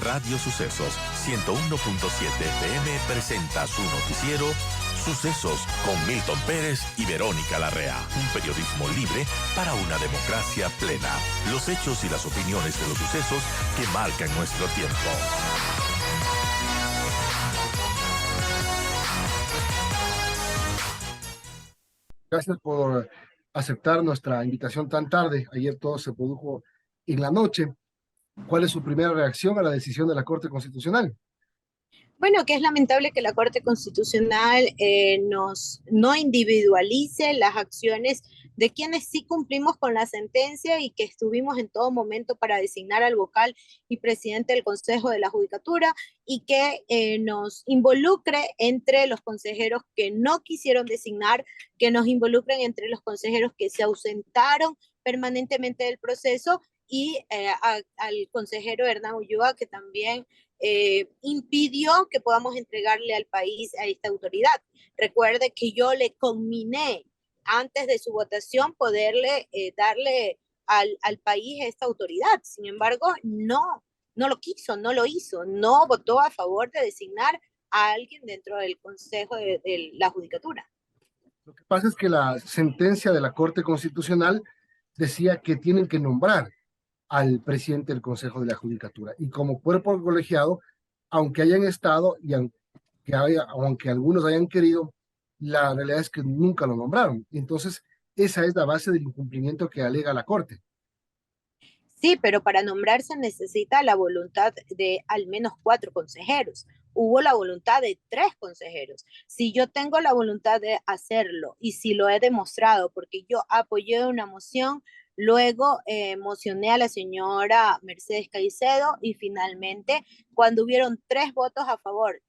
Radio Sucesos 101.7 FM presenta su noticiero Sucesos con Milton Pérez y Verónica Larrea. Un periodismo libre para una democracia plena. Los hechos y las opiniones de los sucesos que marcan nuestro tiempo. Gracias por aceptar nuestra invitación tan tarde. Ayer todo se produjo en la noche. ¿Cuál es su primera reacción a la decisión de la Corte Constitucional? Bueno, que es lamentable que la Corte Constitucional no individualice las acciones de quienes sí cumplimos con la sentencia y que estuvimos en todo momento para designar al vocal y presidente del Consejo de la Judicatura, y que nos involucre entre los consejeros que no quisieron designar, que nos involucren entre los consejeros que se ausentaron permanentemente del proceso, y al consejero Hernán Ulloa, que también impidió que podamos entregarle al país a esta autoridad. Recuerde que yo le conminé antes de su votación poderle darle al país esta autoridad. Sin embargo, no lo quiso, no lo hizo, no votó a favor de designar a alguien dentro del Consejo de la Judicatura. Lo que pasa es que la sentencia de la Corte Constitucional decía que tienen que nombrar al presidente del Consejo de la Judicatura. Y como cuerpo colegiado, aunque hayan estado y aunque algunos hayan querido, la realidad es que nunca lo nombraron. Entonces, esa es la base del incumplimiento que alega la Corte. Sí, pero para nombrarse necesita la voluntad de al menos 4 consejeros. Hubo la voluntad de 3 consejeros. Si yo tengo la voluntad de hacerlo y si lo he demostrado porque yo apoyé una moción, luego mocioné a la señora Mercedes Caicedo y finalmente cuando hubieron 3 votos a favor,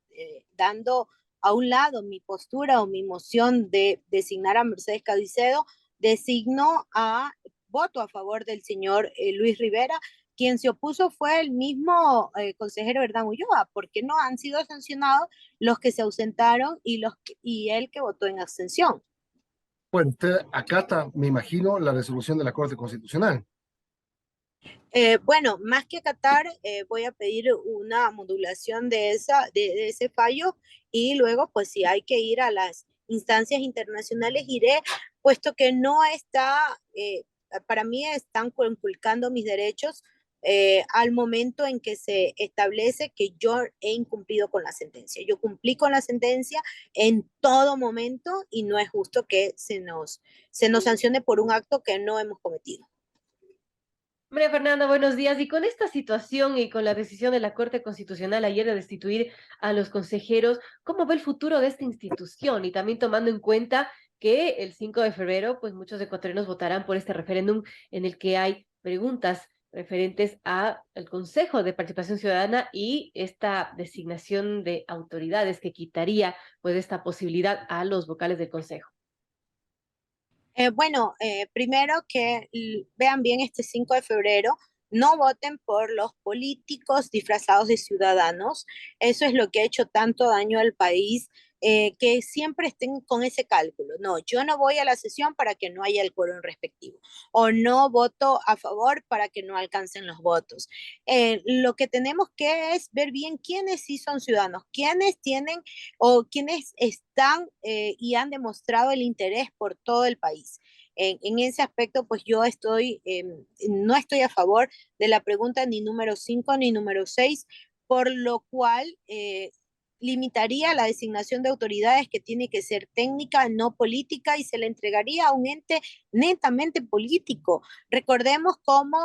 dando a un lado mi postura o mi moción de designar a Mercedes Caicedo, designo a voto a favor del señor Luis Rivera. Quien se opuso fue el mismo consejero Hernán Ulloa, porque no han sido sancionados los que se ausentaron y él que votó en abstención. Bueno, usted acata, me imagino, la resolución de la Corte Constitucional. Bueno, más que acatar, voy a pedir una modulación de ese fallo, y luego, pues si hay que ir a las instancias internacionales, iré, puesto que no está, para mí están conculcando mis derechos al momento en que se establece que yo he incumplido con la sentencia. Yo cumplí con la sentencia en todo momento y no es justo que se nos sancione por un acto que no hemos cometido. María Fernanda, buenos días. Y con esta situación y con la decisión de la Corte Constitucional ayer de destituir a los consejeros, ¿cómo ve el futuro de esta institución? Y también tomando en cuenta que el 5 de febrero, pues muchos ecuatorianos votarán por este referéndum en el que hay preguntas referentes al Consejo de Participación Ciudadana y esta designación de autoridades que quitaría pues esta posibilidad a los vocales del Consejo. Bueno, primero que vean bien este 5 de febrero, no voten por los políticos disfrazados de ciudadanos. Eso es lo que ha hecho tanto daño al país, que siempre estén con ese cálculo. No, yo no voy a la sesión para que no haya el quórum respectivo, o no voto a favor para que no alcancen los votos. Lo que tenemos que es ver bien quiénes sí son ciudadanos, quiénes tienen o quiénes están y han demostrado el interés por todo el país. En ese aspecto, pues yo no estoy a favor de la pregunta ni número 5 ni número 6, por lo cual limitaría la designación de autoridades, que tiene que ser técnica, no política, y se le entregaría a un ente netamente político. Recordemos cómo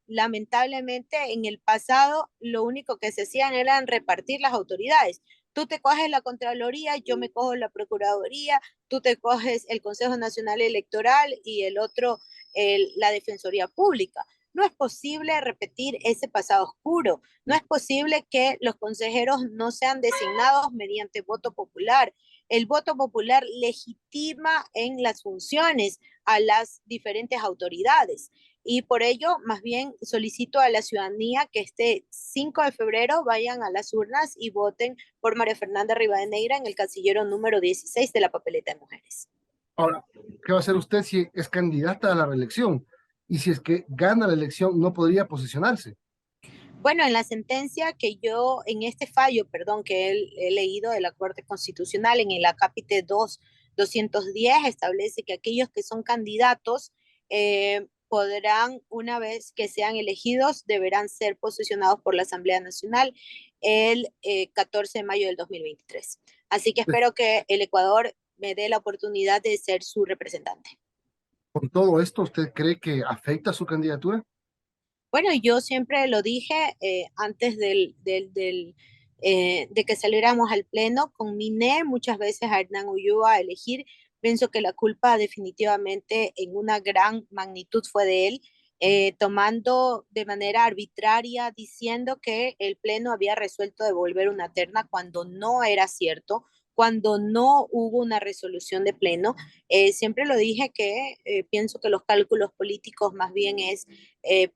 lamentablemente en el pasado lo único que se hacían era repartir las autoridades. Tú te coges la Contraloría, yo me cojo la Procuraduría, tú te coges el Consejo Nacional Electoral y el otro la Defensoría Pública. No es posible repetir ese pasado oscuro. No es posible que los consejeros no sean designados mediante voto popular. El voto popular legitima en las funciones a las diferentes autoridades. Y por ello, más bien, solicito a la ciudadanía que este 5 de febrero vayan a las urnas y voten por María Fernanda Rivadeneira en el casillero número 16 de la papeleta de mujeres. Ahora, ¿qué va a hacer usted si es candidata a la reelección? Y si es que gana la elección, no podría posicionarse. Bueno, en la sentencia que yo, en este fallo, perdón, que he leído de la Corte Constitucional, en el acápite 2, 210, establece que aquellos que son candidatos podrán, una vez que sean elegidos, deberán ser posesionados por la Asamblea Nacional el 14 de mayo del 2023. Así que espero que el Ecuador me dé la oportunidad de ser su representante. ¿Con todo esto usted cree que afecta su candidatura? Bueno, yo siempre lo dije antes de que saliéramos al pleno, conminé muchas veces a Hernán Ulloa a elegir. Pienso que la culpa definitivamente en una gran magnitud fue de él, tomando de manera arbitraria, diciendo que el pleno había resuelto devolver una terna cuando no era cierto, cuando no hubo una resolución de pleno. Siempre lo dije que pienso que los cálculos políticos más bien es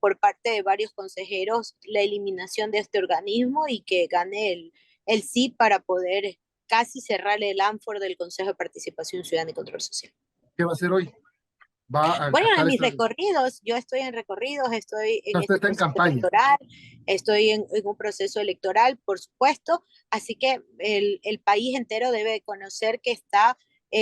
por parte de varios consejeros la eliminación de este organismo y que gane el sí para poder casi cerrar el ánfor del Consejo de Participación Ciudadana y Control Social. ¿Qué va a hacer hoy? ¿Va a Bueno, en acatar mis esta? recorridos, yo estoy en recorridos, estoy en Usted este está en proceso campaña. electoral, estoy en un proceso electoral, por supuesto, así que el país entero debe conocer que está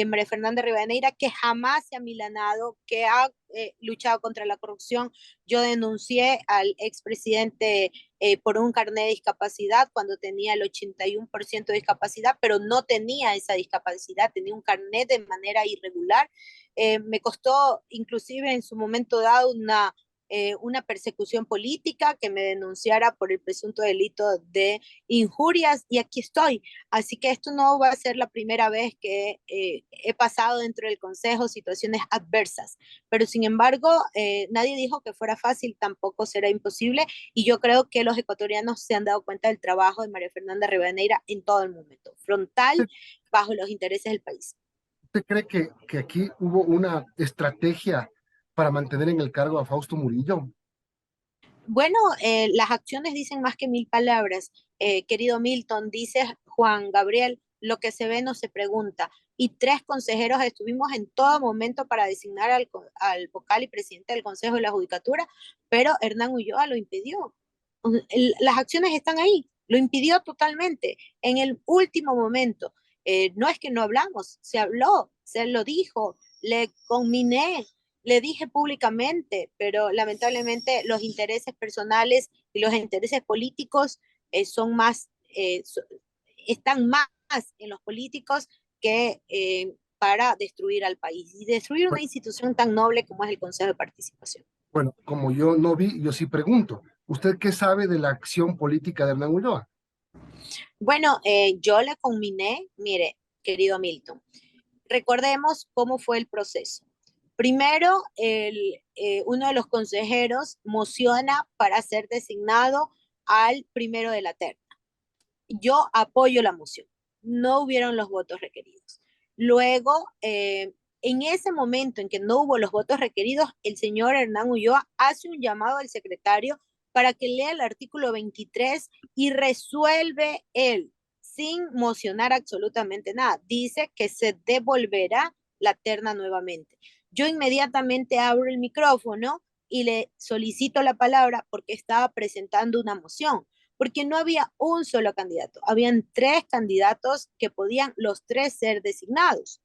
María Fernanda Rivadeneira, que jamás se ha milanado, que ha luchado contra la corrupción. Yo denuncié al expresidente por un carnet de discapacidad cuando tenía el 81% de discapacidad, pero no tenía esa discapacidad, tenía un carnet de manera irregular. Me costó inclusive en su momento dado una persecución política, que me denunciara por el presunto delito de injurias, y aquí estoy. Así que esto no va a ser la primera vez que he pasado dentro del Consejo situaciones adversas, pero sin embargo nadie dijo que fuera fácil, tampoco será imposible, y yo creo que los ecuatorianos se han dado cuenta del trabajo de María Fernanda Rivadeneira en todo el momento, frontal, bajo los intereses del país. ¿Usted cree que aquí hubo una estrategia para mantener en el cargo a Fausto Murillo? Bueno, las acciones dicen más que mil palabras. Querido Milton, dice Juan Gabriel, lo que se ve no se pregunta. Y tres consejeros estuvimos en todo momento para designar al vocal y presidente del Consejo de la Judicatura, pero Hernán Ulloa lo impidió. Las acciones están ahí, lo impidió totalmente en el último momento. No es que no hablamos, se habló, se lo dijo, le conminé, le dije públicamente, pero lamentablemente los intereses personales y los intereses políticos son más, están más en los políticos que para destruir al país y destruir una Bueno, institución tan noble como es el Consejo de Participación. bueno, como yo no vi, yo sí pregunto. ¿Usted qué sabe de la acción política de Hernán Ulloa? Bueno, yo le conminé, mire, querido Milton, recordemos cómo fue el proceso. Primero, uno de los consejeros mociona para ser designado al primero de la terna. Yo apoyo la moción. No hubieron los votos requeridos. Luego, en ese momento en que no hubo los votos requeridos, el señor Hernán Ulloa hace un llamado al secretario para que lea el artículo 23 y resuelve él, sin mocionar absolutamente nada. Dice que se devolverá la terna nuevamente. Yo inmediatamente abro el micrófono y le solicito la palabra porque estaba presentando una moción, porque no había un solo candidato, habían tres candidatos que podían los tres ser designados.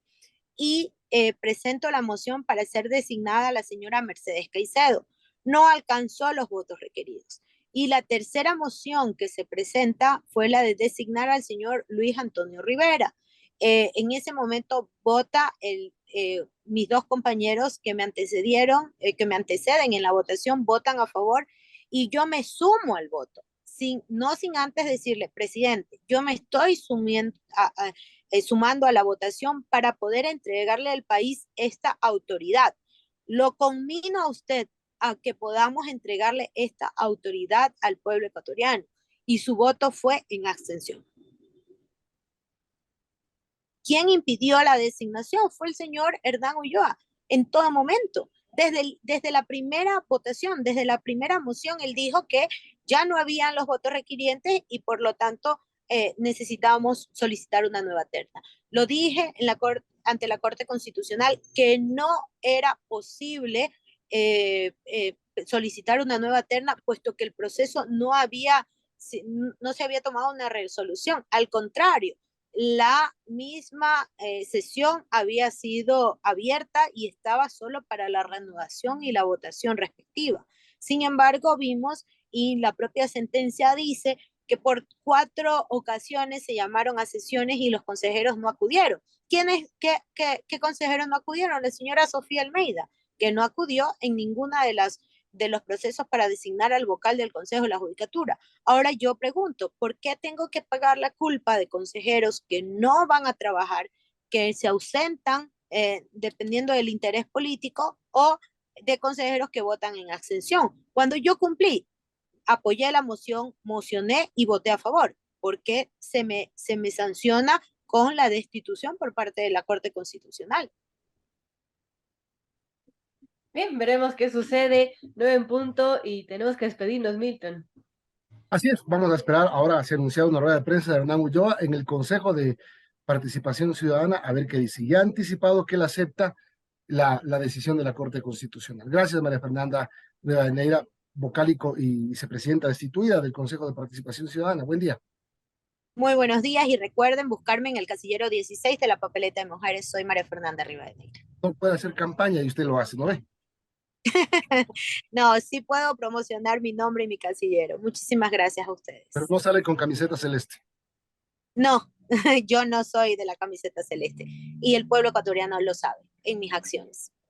Y presento la moción para ser designada la señora Mercedes Caicedo. No alcanzó los votos requeridos. Y la tercera moción que se presenta fue la de designar al señor Luis Antonio Rivera. En ese momento vota mis dos compañeros que me antecedieron, que me anteceden en la votación, votan a favor y yo me sumo al voto. No sin antes decirle, presidente, yo me estoy sumando a la votación para poder entregarle al país esta autoridad. Lo conmino a usted a que podamos entregarle esta autoridad al pueblo ecuatoriano, y su voto fue en abstención. ¿Quién impidió la designación? Fue el señor Hernán Ulloa, en todo momento. Desde la primera votación, desde la primera moción, él dijo que ya no habían los votos requirientes y por lo tanto necesitábamos solicitar una nueva terna. Lo dije ante la Corte Constitucional que no era posible solicitar una nueva terna, puesto que el proceso no se había tomado una resolución. Al contrario, la misma sesión había sido abierta y estaba solo para la reanudación y la votación respectiva. Sin embargo, vimos, y la propia sentencia dice, que por 4 ocasiones se llamaron a sesiones y los consejeros no acudieron. ¿Qué consejeros no acudieron? La señora Sofía Almeida, que no acudió en ninguna de los procesos para designar al vocal del Consejo de la Judicatura. Ahora yo pregunto, ¿por qué tengo que pagar la culpa de consejeros que no van a trabajar, que se ausentan dependiendo del interés político, o de consejeros que votan en abstención? Cuando yo cumplí, apoyé la moción, mocioné y voté a favor. ¿Por qué se me sanciona con la destitución por parte de la Corte Constitucional? Bien, veremos qué sucede. 9 en punto y tenemos que despedirnos, Milton. Así es, vamos a esperar. Ahora se ha anunciado una rueda de prensa de Hernán Ulloa en el Consejo de Participación Ciudadana, a ver qué dice. Ya ha anticipado que él acepta la decisión de la Corte Constitucional. Gracias, María Fernanda Rivadeneira, vocal y vicepresidenta destituida del Consejo de Participación Ciudadana. Buen día. Muy buenos días y recuerden buscarme en el casillero 16 de la papeleta de mujeres. Soy María Fernanda Rivadeneira. No puede hacer campaña y usted lo hace, ¿no ve? No, sí puedo promocionar mi nombre y mi casillero. Muchísimas gracias a ustedes. Pero no sale con camiseta celeste. No, yo no soy de la camiseta celeste y el pueblo ecuatoriano lo sabe en mis acciones.